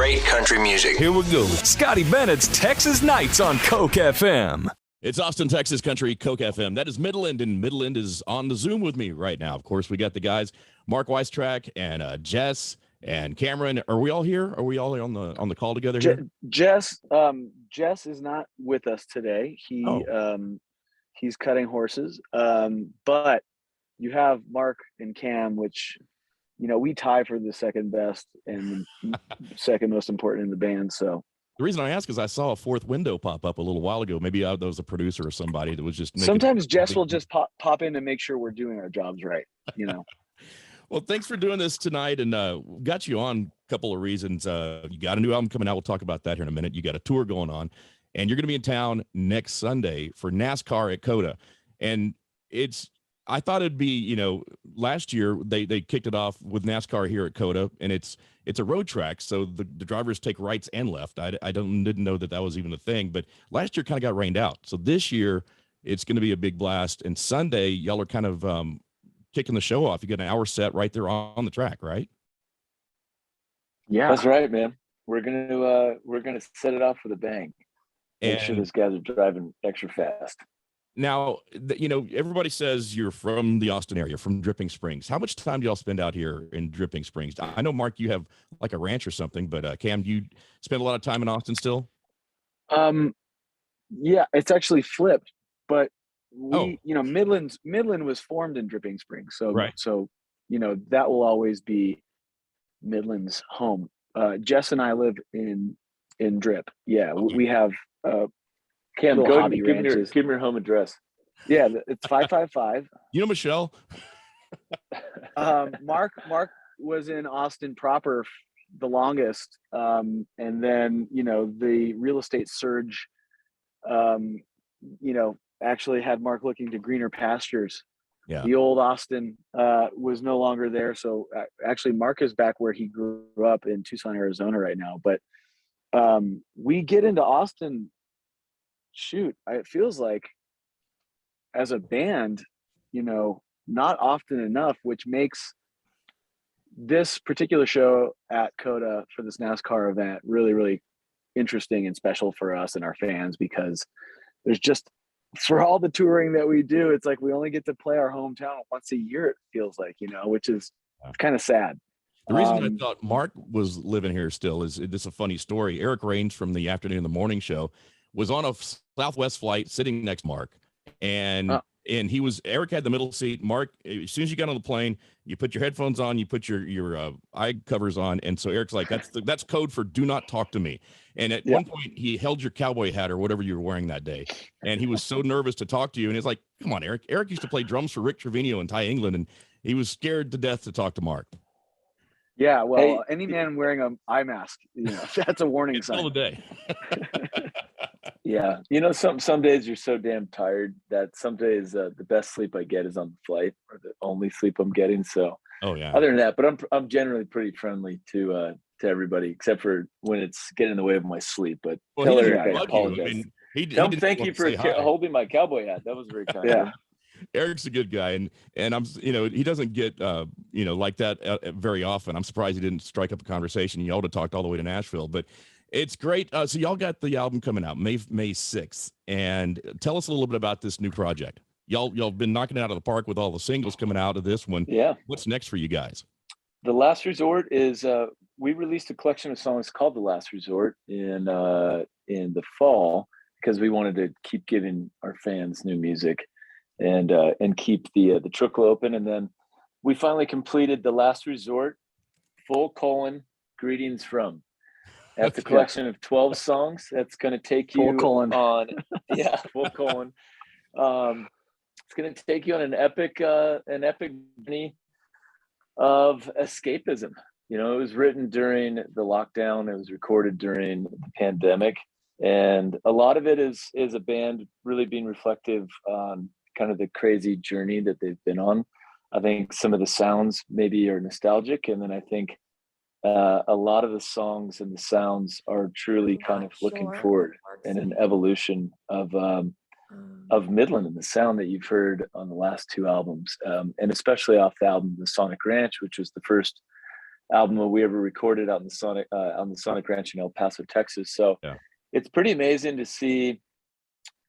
great country music. Here we go. Scotty Bennett's Texas Nights on Coke FM. It's Austin, Texas Country, Coke FM. That is Midland, and Midland is on the Zoom with me right now. Of course, we got the guys, Mark Weistrack and Jess and Cameron. Are we all here? Are we all on the call together here? Jess is not with us today. He's cutting horses. But you have Mark and Cam, which, you know, we tie for the second best and second most important in the band. So the reason I ask is I saw a fourth window pop up a little while ago. Maybe that was a producer or somebody that was just sometimes Jess will just pop in to make sure we're doing our jobs right, you know. Well, thanks for doing this tonight, and got you on a couple of reasons. You got a new album coming out. We'll talk about that here in a minute. You got a tour going on, and you're going to be in town next Sunday for NASCAR at COTA. And I thought it'd be, you know, last year they kicked it off with NASCAR here at COTA, and it's a road track, so the drivers take rights and left. I didn't know that was even a thing, but last year kind of got rained out. So this year it's going to be a big blast, and Sunday y'all are kind of kicking the show off. You got an hour set right there on the track, right? Yeah, that's right, man. We're gonna set it off with a bang. Make sure those guys are driving extra fast. Now, you know, everybody says you're from the Austin area, from Dripping Springs. How much time do y'all spend out here in Dripping Springs? I know, Mark, you have like a ranch or something, but Cam, do you spend a lot of time in Austin still? Yeah, it's actually flipped, but you know, Midland was formed in Dripping Springs. So, right. So, you know, that will always be Midland's home. Jess and I live in Drip. Yeah, we have Cam, go ahead and give me your home address. Yeah, it's 555. You know, Michelle. Mark was in Austin proper the longest, and then, you know, the real estate surge, you know, actually had Mark looking to greener pastures. Yeah, the old Austin was no longer there. So actually, Mark is back where he grew up in Tucson, Arizona, right now. But we get into Austin. Shoot, it feels like as a band, you know, not often enough, which makes this particular show at COTA for this NASCAR event really, really interesting and special for us and our fans, because there's just, for all the touring that we do, it's like we only get to play our hometown once a year, it feels like, you know, which is kind of sad. The reason I thought Mark was living here still is this a funny story. Eric Rains from the Afternoon and the Morning Show was on a Southwest flight sitting next to Mark, and Eric had the middle seat. Mark, as soon as you got on the plane, you put your headphones on, you put your eye covers on, and so Eric's like, that's code for do not talk to me. And at one point, he held your cowboy hat or whatever you were wearing that day, and he was so nervous to talk to you. And it's like, come on, Eric. Eric used to play drums for Rick Trevino and Ty England, and he was scared to death to talk to Mark. Yeah, well, any man wearing an eye mask, you know, that's a warning sign. All the day. Yeah, you know, some days you're so damn tired that some days the best sleep I get is on the flight, or the only sleep I'm getting. So, other than that, but I'm generally pretty friendly to everybody, except for when it's getting in the way of my sleep. But tell Eric I apologize. Thank you for holding my cowboy hat. That was very kind. Yeah. Eric's a good guy, and I'm, you know, he doesn't get you know, like that very often. I'm surprised he didn't strike up a conversation. Y'all have talked all the way to Nashville, but it's great. So y'all got the album coming out May 6th, and tell us a little bit about this new project. Y'all been knocking it out of the park with all the singles coming out of this one. Yeah. What's next for you guys? The Last Resort is we released a collection of songs called The Last Resort in the fall, because we wanted to keep giving our fans new music and keep the trickle open. And then we finally completed The Last Resort, : Greetings From. That's a collection of 12 songs. That's going to take you on, full colon. It's going to take you on an epic journey of escapism. You know, it was written during the lockdown. It was recorded during the pandemic, and a lot of it is a band really being reflective on kind of the crazy journey that they've been on. I think some of the sounds maybe are nostalgic, and then I think a lot of the songs and the sounds are truly kind of looking forward and an evolution of Midland and the sound that you've heard on the last two albums, and especially off the album The Sonic Ranch, which was the first album that we ever recorded on the Sonic Ranch in El Paso, Texas. So it's pretty amazing to see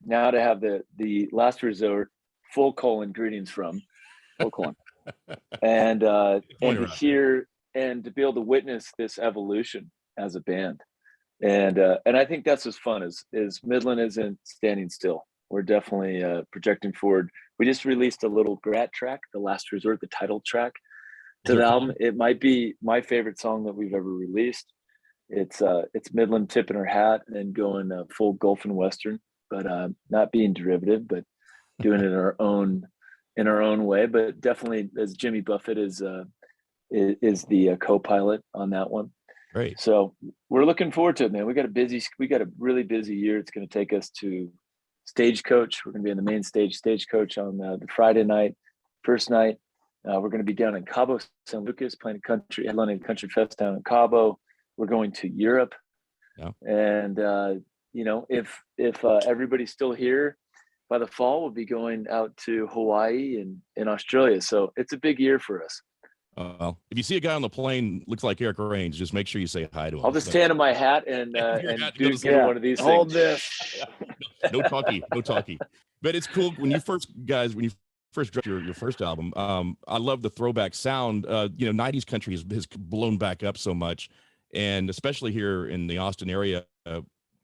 now, to have the Last Resort full colon greetings from full colon and to hear and to be able to witness this evolution as a band. And I think that's as fun as Midland isn't standing still. We're definitely projecting forward. We just released a little Grat track, The Last Resort, the title track to the album. It might be my favorite song that we've ever released. It's Midland tipping her hat and going full Gulf and Western, but not being derivative, but doing it in our own way. But definitely, as Jimmy Buffett is the co-pilot on that one. Great. So we're looking forward to it, man. We got a really busy year. It's going to take us to Stagecoach. We're going to be in the main stage, Stagecoach, on the Friday night, first night. We're going to be down in Cabo San Lucas playing headlining country fest down in Cabo. We're going to Europe, and if everybody's still here by the fall, we'll be going out to Hawaii and in Australia. So it's a big year for us. Well, if you see a guy on the plane looks like Eric Rains, just make sure you say hi to him. I'll just hand him my hat and get one of these Hold things. This. No talkie. But it's cool when you first dropped your first album. I love the throwback sound. 90s country has blown back up so much, and especially here in the Austin area.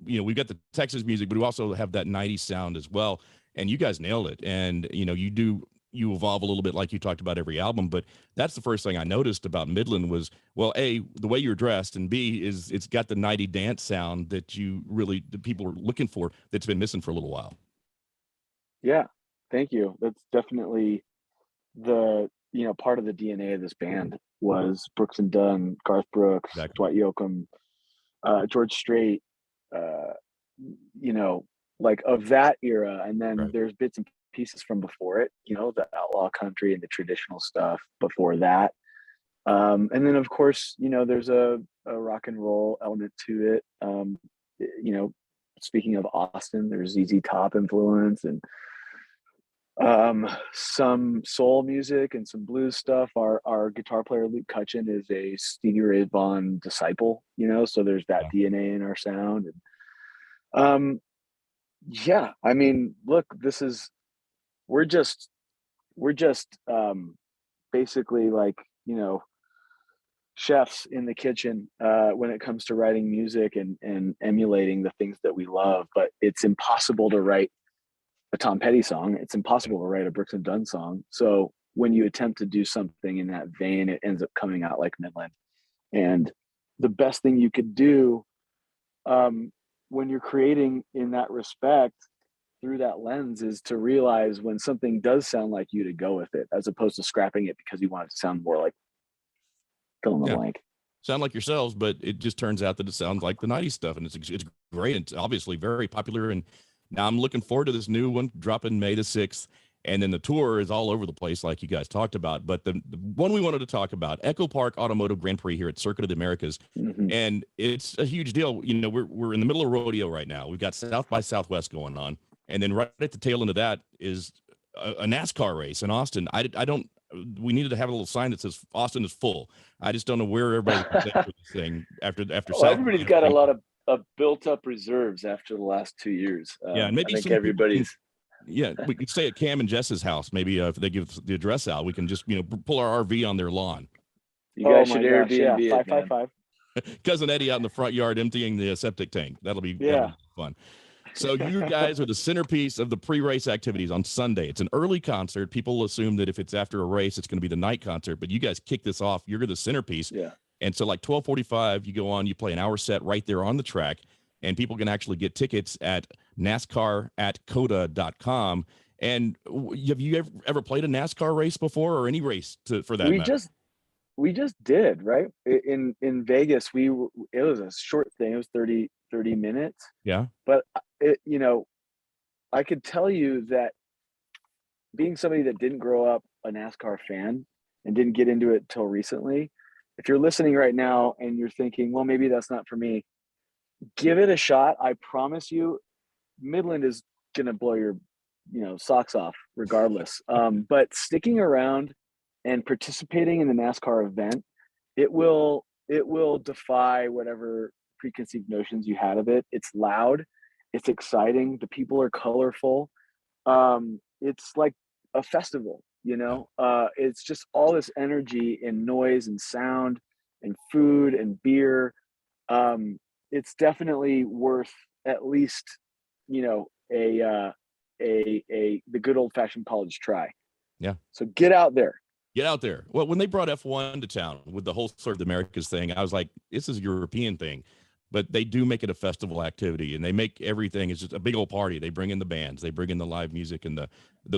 We've got the Texas music, but we also have that 90s sound as well. And you guys nailed it. And you evolve a little bit like you talked about every album, but that's the first thing I noticed about Midland was, well, A, the way you're dressed, and B, is it's got the 90 dance sound that the people are looking for that's been missing for a little while. Yeah, thank you. That's definitely the part of the DNA of this band was Brooks and Dunn, Garth Brooks, exactly. Dwight Yoakam, George Strait, like of that era. And then there's bits and pieces from before it, the outlaw country and the traditional stuff before that. And then of course, there's a rock and roll element to it. Speaking of Austin, there's ZZ Top influence and some soul music and some blues stuff. Our guitar player Luke Cutchin is a Stevie Ray Vaughan disciple, so there's that DNA in our sound. And I mean, look, we're just basically like chefs in the kitchen when it comes to writing music and emulating the things that we love. But it's impossible to write a Tom Petty song. It's impossible to write a Brooks and Dunn song. So when you attempt to do something in that vein, it ends up coming out like Midland. And the best thing you could do when you're creating in that respect through that lens is to realize when something does sound like you, to go with it, as opposed to scrapping it because you want it to sound more like fill in the blank. Sound like yourselves, but it just turns out that it sounds like the 90s stuff, and it's great. It's obviously very popular, and now I'm looking forward to this new one dropping May the 6th, and then the tour is all over the place like you guys talked about. But the one we wanted to talk about, Echo Park Automotive Grand Prix here at Circuit of the Americas, and it's a huge deal. We're in the middle of rodeo right now. We've got South by Southwest going on, and then right at the tail end of that is a NASCAR race in Austin. We needed to have a little sign that says Austin is full. I just don't know where everybody can for this thing after South. Everybody's got a lot of built up reserves after the last 2 years. And maybe I think everybody's. We could stay at Cam and Jess's house. Maybe if they give the address out, we can just pull our RV on their lawn. You guys should Airbnb it, 555. Cousin Eddie out in the front yard emptying the septic tank. That'll be fun. So you guys are the centerpiece of the pre-race activities on Sunday. It's an early concert. People assume that if it's after a race, it's going to be the night concert, but you guys kick this off. You're the centerpiece. Yeah. And so like 12:45, you go on, you play an hour set right there on the track, and people can actually get tickets at NASCAR@COTA.com. And have you ever played a NASCAR race before, or any race for that matter? We just did, right? In Vegas, it was a short thing. It was 30 minutes. Yeah. But I could tell you that being somebody that didn't grow up a NASCAR fan and didn't get into it till recently, if you're listening right now and you're thinking, well, maybe that's not for me, give it a shot. I promise you, Midland is going to blow your, socks off regardless. But sticking around and participating in the NASCAR event it will defy whatever preconceived notions you had of it. It's loud, it's exciting, the people are colorful. It's like a festival, it's just all this energy and noise and sound and food and beer. It's definitely worth at least, the good old fashioned college try. Yeah. So get out there. Get out there. Well, when they brought F1 to town with the whole sort of the Americas thing, I was like, this is a European thing, but they do make it a festival activity, and they make everything. It's just a big old party. They bring in the bands, they bring in the live music and the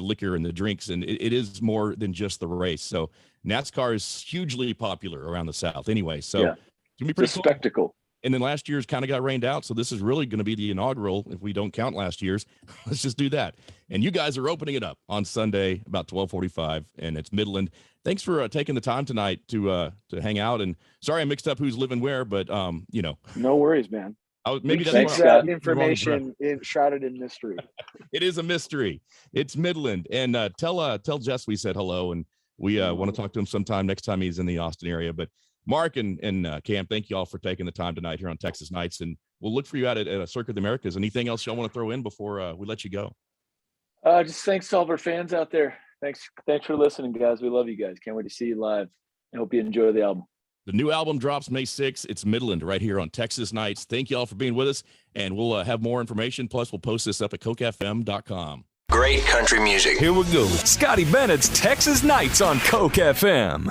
liquor and the drinks. And it is more than just the race. So NASCAR is hugely popular around the South anyway. So yeah. It's gonna be pretty cool. Spectacle. And then last year's kind of got rained out. So this is really going to be the inaugural. If we don't count last year's, let's just do that. And you guys are opening it up on Sunday about 12:45, and it's Midland. Thanks for taking the time tonight to hang out. And sorry I mixed up who's living where, but no worries, man. Maybe that's that information shrouded in mystery. It is a mystery. It's Midland. And tell Jess we said hello, and we want to talk to him sometime next time he's in the Austin area. But Mark and Cam, thank you all for taking the time tonight here on Texas Nights, and we'll look for you out at a Circuit of the Americas. Anything else y'all want to throw in before we let you go? Just thanks to all of our fans out there. Thanks for listening, guys. We love you guys. Can't wait to see you live. I hope you enjoy the album. The new album drops May 6th. It's Midland right here on Texas Nights. Thank you all for being with us, and we'll have more information. Plus, we'll post this up at cokefm.com. Great country music. Here we go. Scotty Bennett's Texas Nights on Coke FM.